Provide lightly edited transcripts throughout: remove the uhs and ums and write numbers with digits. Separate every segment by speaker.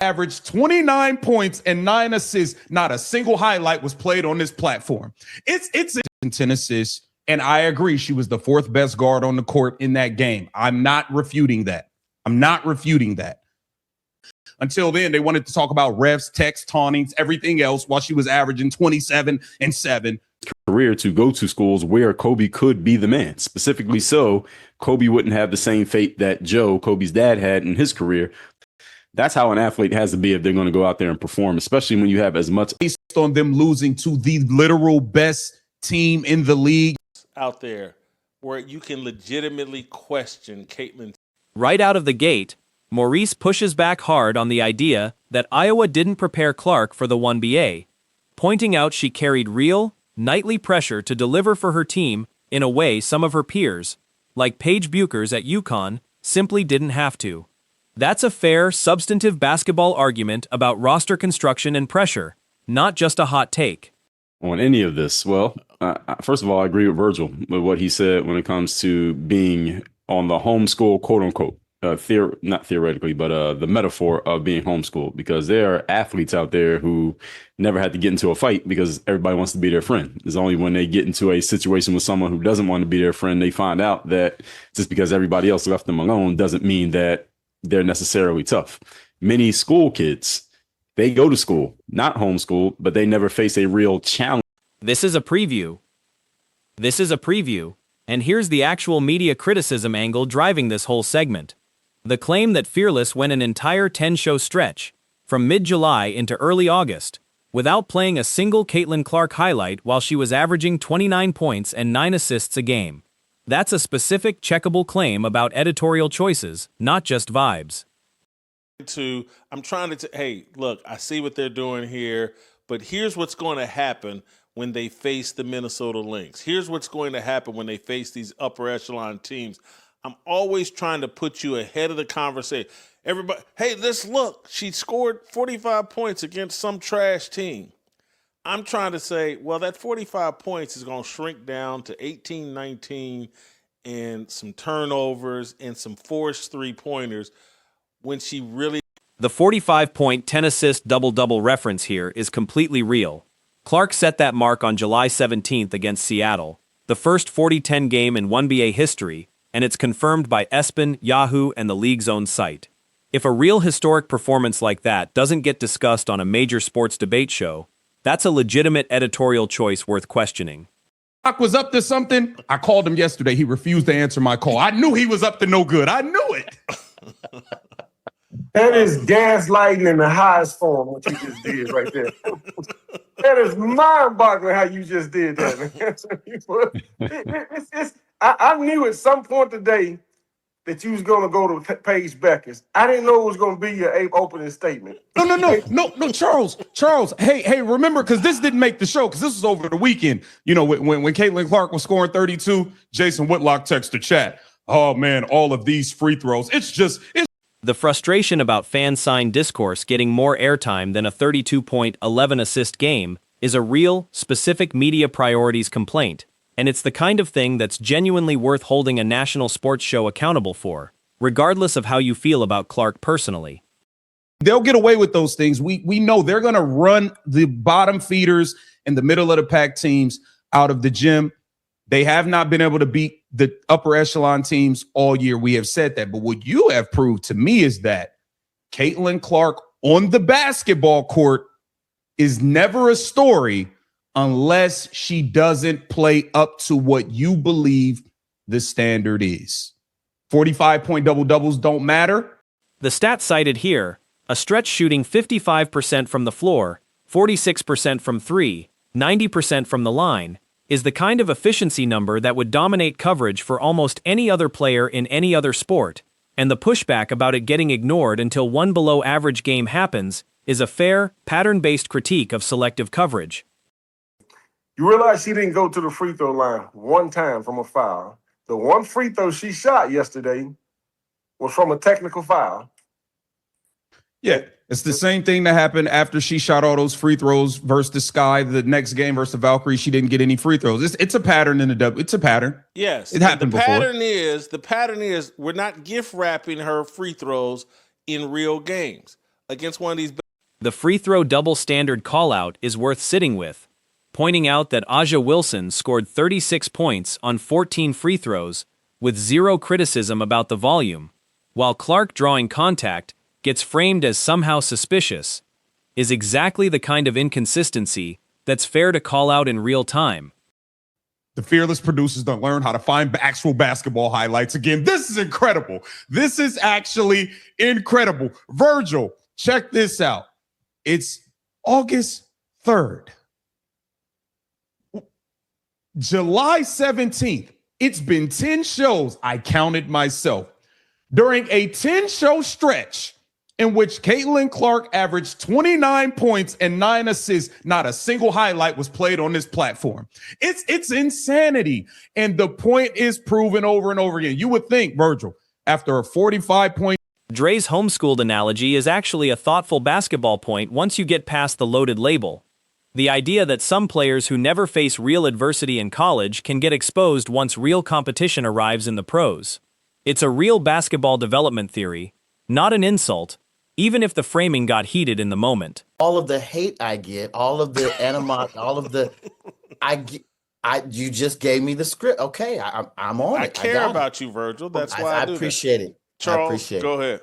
Speaker 1: averaged 29 points and 9 assists. Not a single highlight was played on this platform. It's 10 assists, and I agree she was the fourth best guard on the court in that game. I'm not refuting that. Until then, they wanted to talk about refs, texts, tauntings, everything else while she was averaging 27 and 7.
Speaker 2: Career to go to schools where Kobe could be the man. Specifically so, Kobe wouldn't have the same fate that Joe, Kobe's dad, had in his career. That's how an athlete has to be if they're going to go out there and perform, especially when you have as much
Speaker 1: based on them losing to the literal best team in the league
Speaker 3: out there where you can legitimately question Caitlin.
Speaker 4: Right out of the gate, Maurice pushes back hard on the idea that Iowa didn't prepare Clark for the 1BA, pointing out she carried real, nightly pressure to deliver for her team in a way some of her peers, like Paige Buchers at UConn, simply didn't have to. That's a fair, substantive basketball argument about roster construction and pressure, not just a hot take.
Speaker 2: On any of this, well, first of all, I agree with Virgil with what he said when it comes to being on the homeschool, quote unquote, not theoretically, but the metaphor of being homeschooled, because there are athletes out there who never had to get into a fight because everybody wants to be their friend. It's only when they get into a situation with someone who doesn't want to be their friend, they find out that just because everybody else left them alone doesn't mean that they're necessarily tough. Many school kids, they go to school, not homeschool, but they never face a real challenge.
Speaker 4: This is a preview. And here's the actual media criticism angle driving this whole segment. The claim that Fearless went an entire 10-show stretch, from mid-July into early August, without playing a single Caitlin Clark highlight while she was averaging 29 points and 9 assists a game. That's a specific, checkable claim about editorial choices, not just vibes.
Speaker 3: I'm trying to, hey, look, I see what they're doing here, but here's what's going to happen when they face the Minnesota Lynx. Here's what's going to happen when they face these upper echelon teams. I'm always trying to put you ahead of the conversation. Everybody, hey, let's look. She scored 45 points against some trash team. I'm trying to say, well, that 45 points is going to shrink down to 18, 19, and some turnovers and some forced three-pointers when she really...
Speaker 4: The 45-point, 10-assist double-double reference here is completely real. Clark set that mark on July 17th against Seattle, the first 40-10 game in 1BA history, and it's confirmed by ESPN, Yahoo, and the league's own site. If a real historic performance like that doesn't get discussed on a major sports debate show, that's a legitimate editorial choice worth questioning.
Speaker 1: Clark was up to something. I called him yesterday. He refused to answer my call. I knew he was up to no good. I knew it.
Speaker 5: That is gaslighting in the highest form, what you just did right there. That is mind-boggling how you just did that, man. I knew at some point today that you was going to go to Paige Buchers. I didn't know it was going to be your opening statement.
Speaker 1: No, Charles. Hey, remember, because this didn't make the show, because this was over the weekend. You know, when Caitlin Clark was scoring 32, Jason Whitlock texted chat. Oh, man, all of these free throws. It's
Speaker 4: the frustration about fan-signed discourse getting more airtime than a 32-point, 11-assist game is a real, specific media priorities complaint, and it's the kind of thing that's genuinely worth holding a national sports show accountable for, regardless of how you feel about Clark personally.
Speaker 1: They'll get away with those things. We know they're going to run the bottom feeders and the middle of the pack teams out of the gym. They have not been able to beat the upper echelon teams all year. We have said that. But what you have proved to me is that Caitlin Clark on the basketball court is never a story unless she doesn't play up to what you believe the standard is. 45-point double-doubles don't matter.
Speaker 4: The stats cited here, a stretch shooting 55% from the floor, 46% from three, 90% from the line, is the kind of efficiency number that would dominate coverage for almost any other player in any other sport, and the pushback about it getting ignored until one below-average game happens is a fair, pattern-based critique of selective coverage.
Speaker 5: You realize she didn't go to the free throw line one time from a foul. The one free throw she shot yesterday was from a technical foul.
Speaker 1: Yeah, it's the same thing that happened after she shot all those free throws versus the Sky. The next game versus the Valkyrie, she didn't get any free throws. It's a pattern in the double. It's a pattern.
Speaker 3: Yes,
Speaker 1: it happened before.
Speaker 3: The pattern is we're not gift wrapping her free throws in real games. against one of these.
Speaker 4: The free throw double standard call-out is worth sitting with, pointing out that Aja Wilson scored 36 points on 14 free throws with zero criticism about the volume, while Clark drawing contact gets framed as somehow suspicious, is exactly the kind of inconsistency that's fair to call out in real time.
Speaker 1: The fearless producers don't learn how to find actual basketball highlights. Again, this is incredible. This is actually incredible. Virgil, check this out. It's August 3rd. July 17th. It's been 10 shows. I counted myself. During a 10-show stretch in which Caitlin Clark averaged 29 points and 9 assists, not a single highlight was played on this platform. It's insanity. And the point is proven over and over again. You would think, Virgil, after a 45-point.
Speaker 4: Dre's homeschooled analogy is actually a thoughtful basketball point once you get past the loaded label. The idea that some players who never face real adversity in college can get exposed once real competition arrives in the pros. It's a real basketball development theory, not an insult, even if the framing got heated in the moment.
Speaker 6: All of the hate I get, all of the animosity, all of the, you just gave me the script. Okay, I'm on it.
Speaker 3: I care about you, Virgil. That's why I do
Speaker 6: appreciate it.
Speaker 3: Charles,
Speaker 6: I appreciate
Speaker 3: go ahead.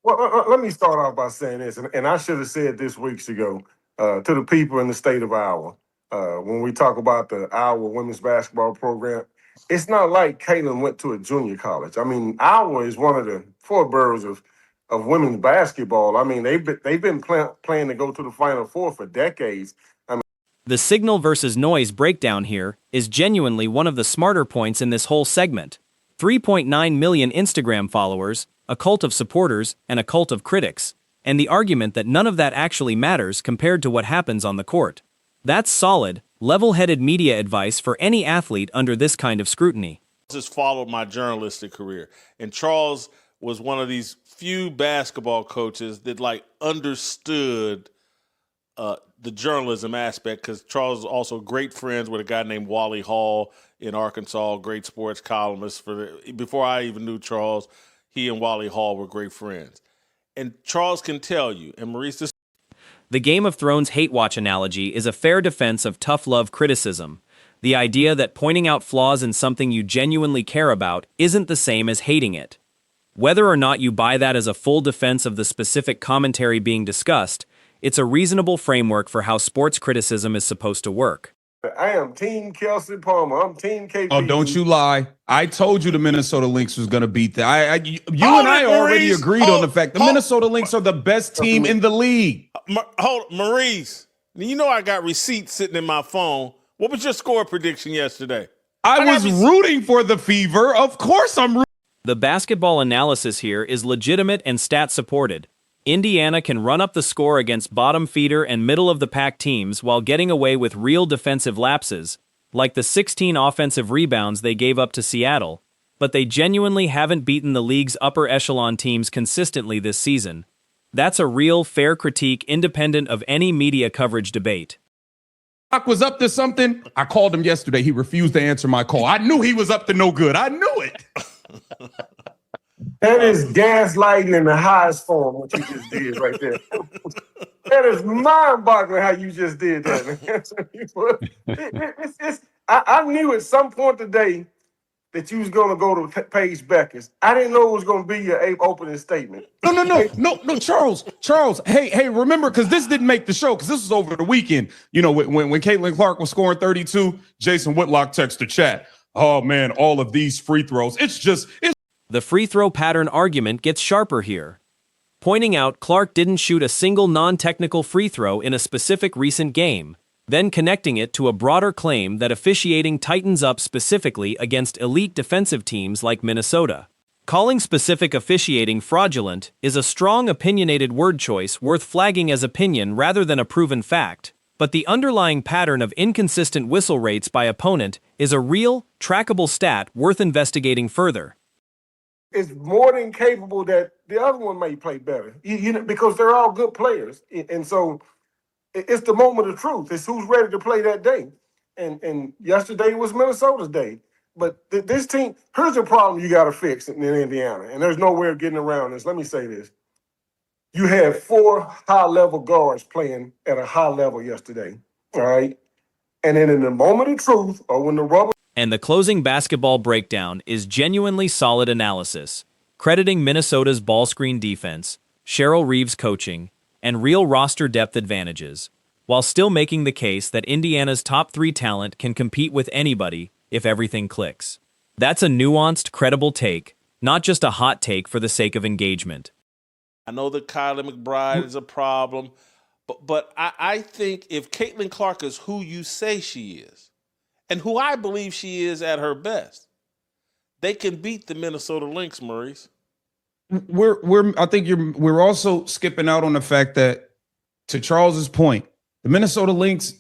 Speaker 5: Well, let me start off by saying this, and I should have said this weeks ago to the people in the state of Iowa. When we talk about the Iowa women's basketball program, it's not like Caitlin went to a junior college. I mean, Iowa is one of the four boroughs of women's basketball. I mean, they've been playing to go to the Final Four for decades.
Speaker 4: The signal versus noise breakdown here is genuinely one of the smarter points in this whole segment. 3.9 million Instagram followers, a cult of supporters, and a cult of critics, and the argument that none of that actually matters compared to what happens on the court. That's solid, level-headed media advice for any athlete under this kind of scrutiny.
Speaker 3: Just followed my journalistic career, and Charles was one of these few basketball coaches that understood the journalism aspect, because Charles is also great friends with a guy named Wally Hall in Arkansas, great sports columnist. Before I even knew Charles, he and Wally Hall were great friends. And Charles can tell you, and Maurice,
Speaker 4: the Game of Thrones hate watch analogy is a fair defense of tough love criticism. The idea that pointing out flaws in something you genuinely care about isn't the same as hating it. Whether or not you buy that as a full defense of the specific commentary being discussed, it's a reasonable framework for how sports criticism is supposed to work.
Speaker 5: I am Team Kelsey Palmer. I'm Team KP.
Speaker 1: Oh, don't you lie. I told you the Minnesota Lynx was going to beat that. You and I already agreed on the fact the Minnesota Lynx are the best team in the league.
Speaker 3: Maurice, you know I got receipts sitting in my phone. What was your score prediction yesterday?
Speaker 1: I was rooting for the Fever. Of course I'm rooting.
Speaker 4: The basketball analysis here is legitimate and stat-supported. Indiana can run up the score against bottom feeder and middle-of-the-pack teams while getting away with real defensive lapses, like the 16 offensive rebounds they gave up to Seattle, but they genuinely haven't beaten the league's upper echelon teams consistently this season. That's a real, fair critique independent of any media coverage debate.
Speaker 1: Doc was up to something. I called him yesterday. He refused to answer my call. I knew he was up to no good. I knew it.
Speaker 5: That is gaslighting in the highest form, what you just did right there. That is mind-boggling how you just did that. I knew at some point today that you was going to go to Paige Beckers. I didn't know it was going to be your opening statement.
Speaker 1: No, Charles. Hey, remember, because this didn't make the show, because this was over the weekend. You know, when Caitlin Clark was scoring 32, Jason Whitlock texted chat. Oh, man, all of these free throws. It's
Speaker 4: the free throw pattern argument gets sharper here, pointing out Clark didn't shoot a single non-technical free throw in a specific recent game, then connecting it to a broader claim that officiating tightens up specifically against elite defensive teams like Minnesota. Calling specific officiating fraudulent is a strong opinionated word choice worth flagging as opinion rather than a proven fact, but the underlying pattern of inconsistent whistle rates by opponent is a real, trackable stat worth investigating further.
Speaker 5: It's more than capable that the other one may play better, because they're all good players. And so it's the moment of truth. It's who's ready to play that day. And yesterday was Minnesota's day. But this team, here's the problem you got to fix in Indiana. And there's no way of getting around this. Let me say this. You had 4 high-level guards playing at a high level yesterday, all right? And then in the moment of truth, or when the rubber...
Speaker 4: And the closing basketball breakdown is genuinely solid analysis, crediting Minnesota's ball screen defense, Cheryl Reeves' coaching, and real roster depth advantages, while still making the case that Indiana's top 3 talent can compete with anybody if everything clicks. That's a nuanced, credible take, not just a hot take for the sake of engagement.
Speaker 3: I know that Kylie McBride is a problem, but I think if Caitlin Clark is who you say she is, and who I believe she is at her best, they can beat the Minnesota Lynx, Maurice.
Speaker 1: We're also skipping out on the fact that, to Charles's point, the Minnesota Lynx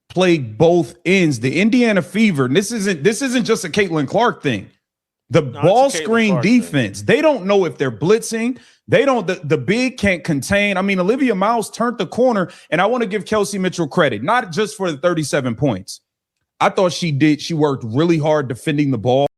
Speaker 1: play both ends. The Indiana Fever, and this isn't just a Caitlin Clark thing. The ball screen defense, they don't know if they're blitzing. They don't, the big can't contain. I mean, Olivia Miles turned the corner, and I want to give Kelsey Mitchell credit, not just for the 37 points. I thought she worked really hard defending the ball.